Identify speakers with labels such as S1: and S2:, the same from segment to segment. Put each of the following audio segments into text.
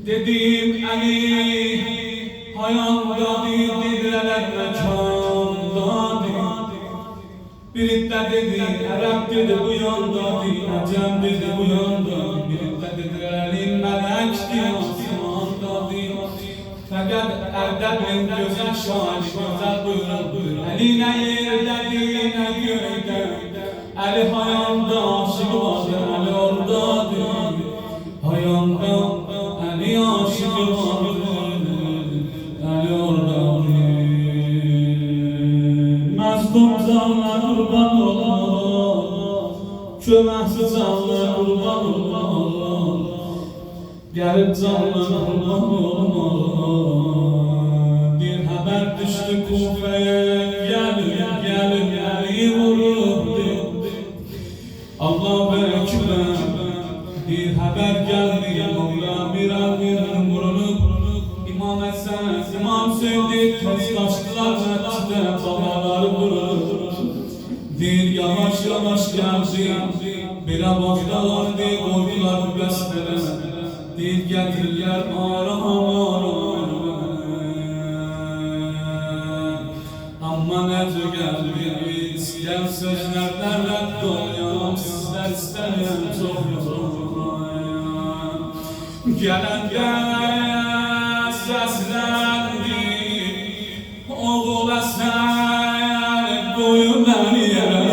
S1: Dedim Ali hayanda dediler mekanda Birinde dedi Arap dedi bu yanda Acem dedi bu yanda Birinde dediler Ali melek asmanda Fakat Erdem'in güzel şahı güzel buyurun Ali ne yerde ne göğde Ali hayanda aşık vardı Ali oradadır Hayanda Ali aşık vardı Ali oradadır Mazlum canlar kurban olur Kömehsiz canlar kurban olur Gelip canlar kurban olur Bir haber düştü Kufe'ye Gelin Ali vuruldu Allah Ekber Bir haber geldi Mevla bir vurulup İmam Hasan, İmam Hüseyin Toslaştılar Mescid'de babaları vurulup Bir yavaş yavaş geldi Bir abaktalar koydular bu besmele Bir getirirler Amma necə gəldik İstəyən sözlərlə dolayam Sizlər istəyən çox yoxlayam Gələndə səsləndi Oğul Həsən qoyun məni yerə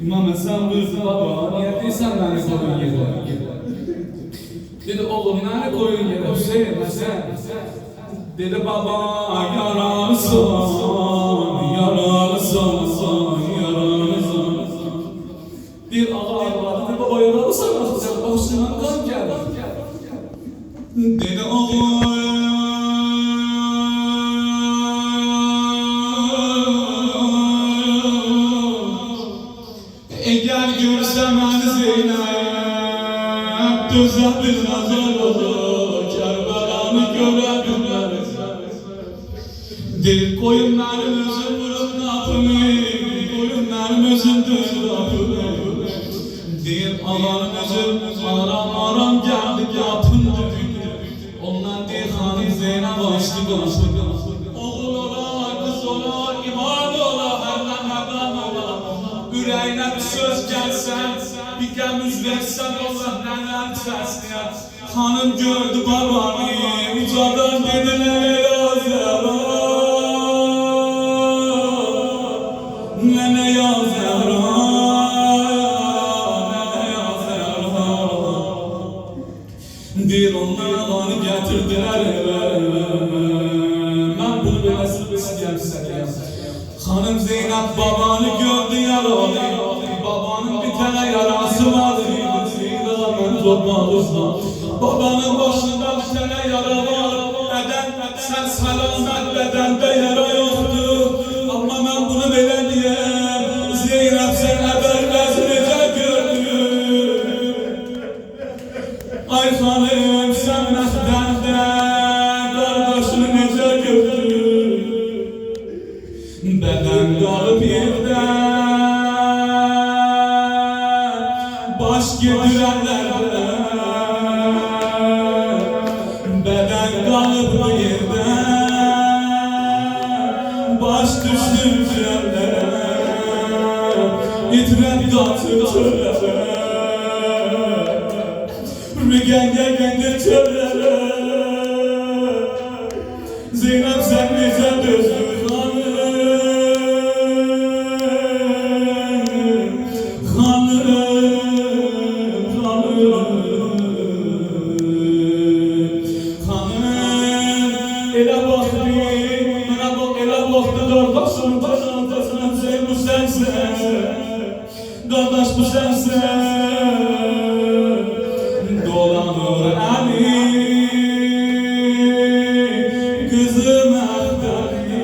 S1: İmam Həsən buyurdu baba Niyə deyirsən məni qoyun yerə Dedi oğlum nerede koyun yere Hüseyin Hasan Dedi baba yaralısın Bir ağa evladı dedi baba yaralısın Sen başından kan geldi Dedi oğlum Eğer görsem hani Zeynep Düzenli nazar olur Kerbelanı görebilmez Dil koyun benim özüm vurup napımı Koyun benim özüm düz napımı Dil ağarım özüm aram geldik yapın Ondan dil hanım Zeynep açtı Oğul ola kız ola iman ola Herden yüreğine bir söz gelsen, bir gəmüz versen Allah nələr çəsniyər. Hanım gördü babanı, ucadan dediler yazara. Nene yazara, nene yazara. Bir onlar alanı getirdiler eve. Ben bunu böyle istəyəm sizə. Hanım Zeynep babanı gördü yaralı. Babanın bir tane yarası vardı. Babanın başında bir tane yara var. Beden sen selamet bedende yara yoktu. Ama ben bunu böyle diyeyim. Zeynep sen haber vezirce gördün. Ay hanım sen mehdende kardeşini nece gördün. Beden kalıp yerde baş getirenlerde. Beden kalıp yerde baş düşürürler. İtret katır çöllere. Rügenge gendir çöllere. Zeynep sen nece dözün kardeş bu sensin. Dolanır Ali kızım Ehdali.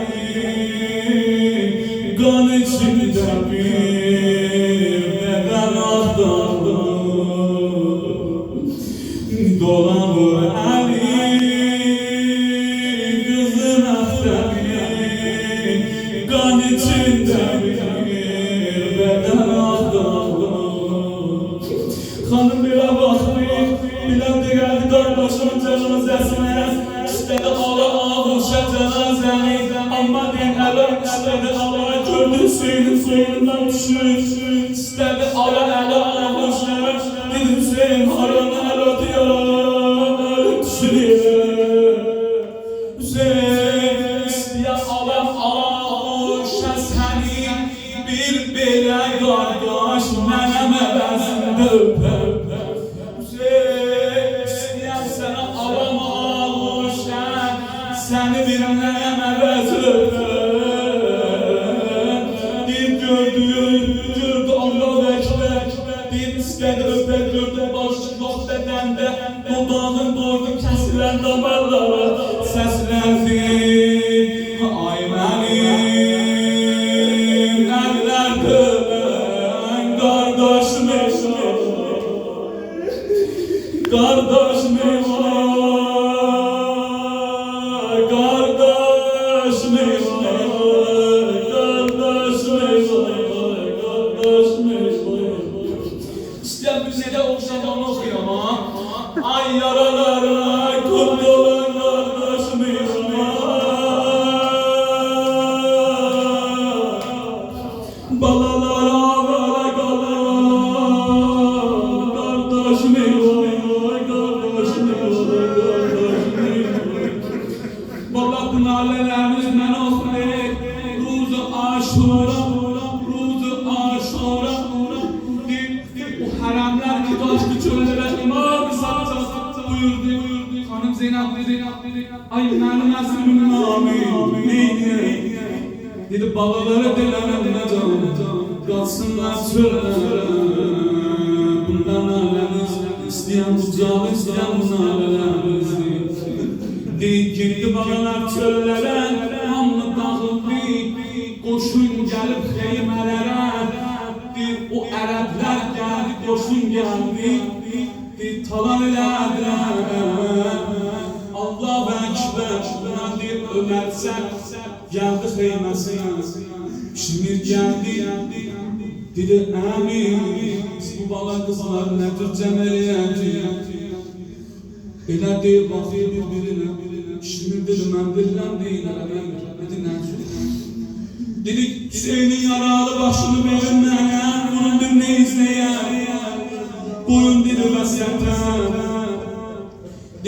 S1: Kan içinde bir beden ahtardı. Dolanır Ali kızım Ehdali. Kan içinde bir beden ahtardı. Hanım bile baktı, bilen de geldi kardeşimin cenazesine. İstedi ala ağuşa cenazeni. Ama din elem istedi ala gördü Hüseyin'in soyundan düşür. İstedi ala ele ağuşa. Din Hüseyin haranı el atıyor, el düşürüyor. Hüseyin isteyen alam ağuşa seni. Bir belə qardaş mənim əvəzimdə öpər. Hüseyin istəyəm sənə alam ağuşən, səni bir mənim əvəzimdə öpər. Bir gördü Allah vəklər, bir istədi öpər, gördü başlıq bədəndə, dodağın doğru kəsilən damarlara səsləndi. Ay mənim kardeş mi var, kardeş mi var, kardeş mi var, kardeş mi var. İsteyen bir şeyde okşadan okuyor ama ay yaralara kurtulan kardeş mi var. Balalara böyle kalan kardeş mi var. Baba bu nalələrimiz mən oxuyaq. Ruzu aşura, ruzu aşura. Bu hərəmlər ki daşdı çöllərə imam satacaq buyurdu. Xanım Zeynep dedi, ay mənim əslimin nami neydi? Dedi balalara delənəm nə canım, qalsınlar çöllərə. Bundan naləmiz istəyən bucağı, istəyən bu nalələrimizi. Gitti balalar çöllere, hamlı dağıldı. Koşun gelip xeymelere. O Ərəblər geldi, koşun geldi. Talan elədilər. Allah-u Ekber, Ömer sen geldi xeyməsinə. Şimir geldi, dedi əmin. Bu bala kızlar nədir cəməliyyəti? Elə deyil, baxıyor bir-birinə. Şimdi dedim ben bilmem değil. Dedi ne? Dedi Hüseyin'in yaralı başını verin bana.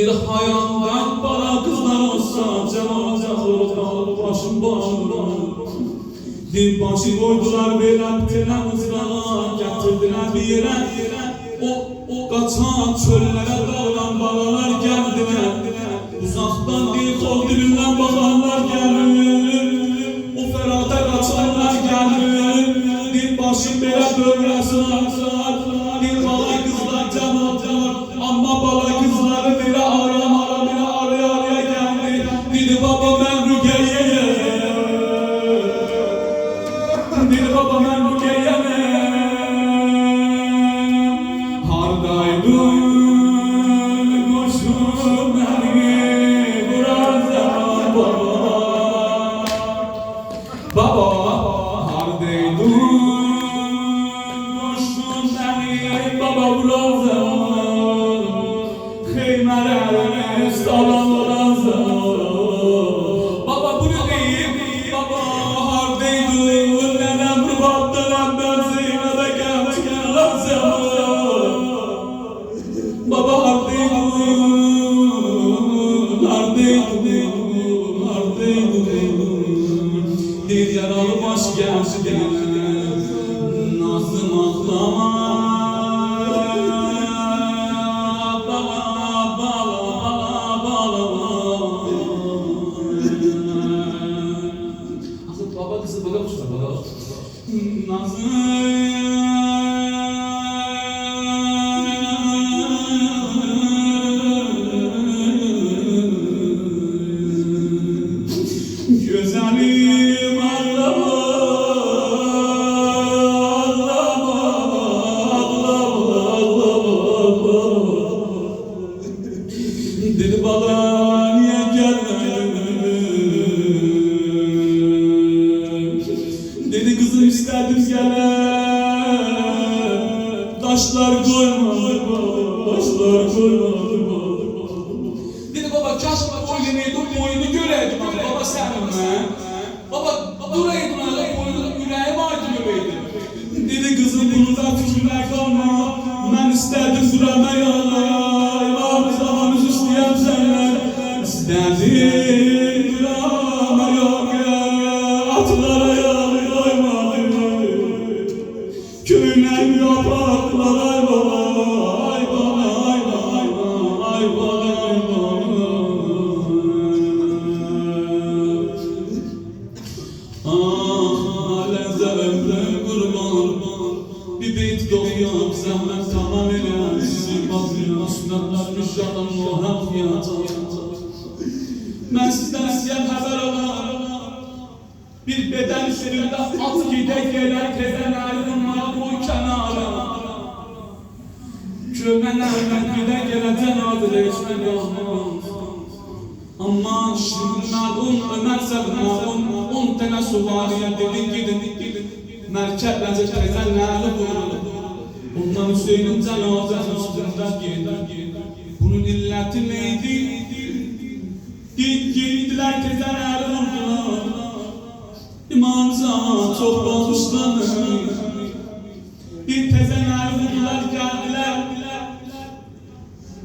S1: Bir hayalden bana kızlar olsa cenaze olur başım bir başı koydular belen kızlar getirdiler bir yere o kaçan çöllere dağılan balalar geldiler uzaktan bir kol dilinden bakanlar gelir o ferata kaçanlar gelir bir başım bela dövresin aksar bir balay kızlar cemaatlar ama balay kızları bile arama bile araya geldi dedi baba ben Rukiye'ye dedi baba ben Rukiye'ye hardaydın koşun beni buran zaman baba hardaydın koşun beni baba buran zaman kıymelerine salam buran zaman baba bunu deyip baba hardaydın nenem rubattan ben zeyne de gelmişler zaman baba hardaydın bir yaralı baş geldi nazım ağlama baba kızı bana kuşlar baba nazım güzelim ağlama dedi bana niye gelmedin dedi kızım isterdim gele taşlar koymadı dedi baba kaşma boyunu göreydim baba seninle baba duraydım boyunu yüreğim acı göreydim dedi kızım bunu da fikirler kalma ben isterdim duramaya imam zamanı isteyem senden isterdim duramaya atlara yağlı koymadım köyüne yapraklar ay baba ay baba ay baba ömrüm kurban bir beyt dokuyup zahmet tamam ile sizi bakıyor sünnetler müşahdan muhaf yata ben sizden isteyem haber alan bir beden üzerinde at gide gelen tezen ayrılmaya boy kenara kömelerden gide gelen cenadır eşmen yazmaz ama şimdi merhum Ömer Sevna'nın 10 tane suvariye dedi gidin merkezlerce tezenlerle vuruldu ondan Hüseyin'in cenazesi üstünden giydi bunun illeti neydi? Gittiler tezenlerle vurdular İmam Zat çok bozuşlanır bir tezenlerle vurdular geldiler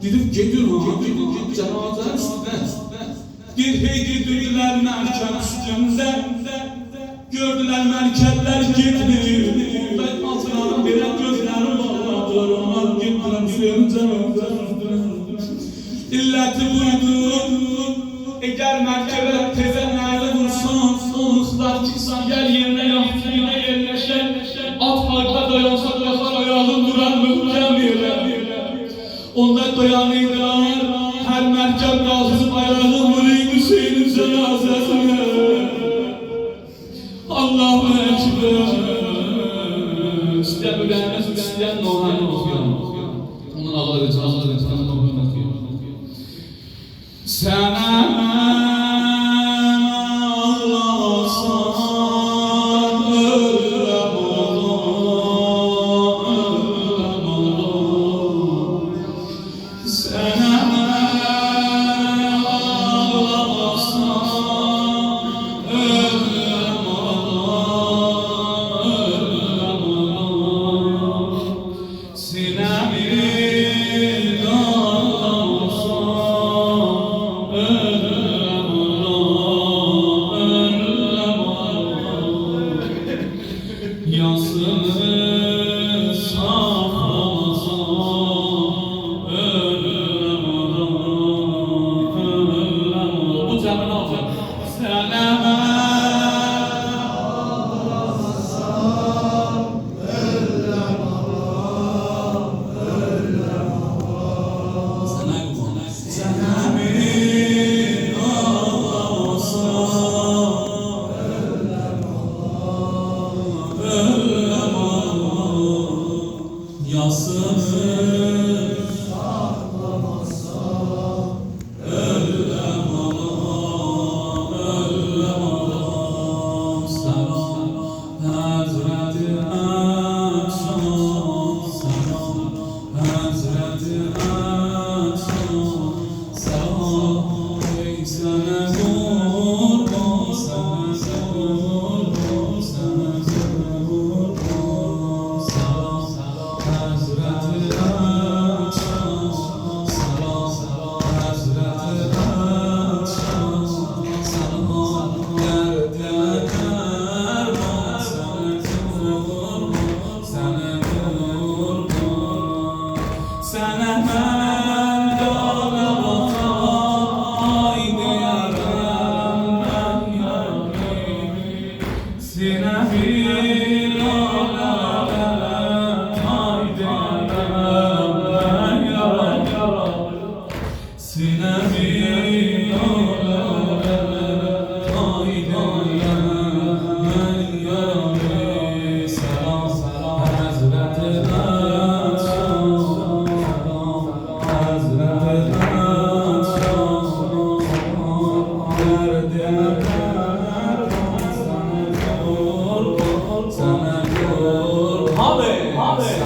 S1: gidip gidin cenaze üstünden girdiler merkez üstünde gördüler merkezler gitmiyor altına bile gözlerim bağladılar onlar gittiler Hüseyin'in cenazesi illeti buydu eğer merkebe tezenlerle vursan o mıhtar çıksan gel yerine yaptığına yerleşen at halka dayansa bakar ayağın duran mühkem yere onda dayanıydılar her merkep kalkıp ayağını vurayım Hüseyin'in cenazesine Allahu Ekber İsteyen ölenmez isteyen Nohan okuyor onun Allah'ı canını okuyor sana Sinami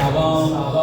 S1: Salam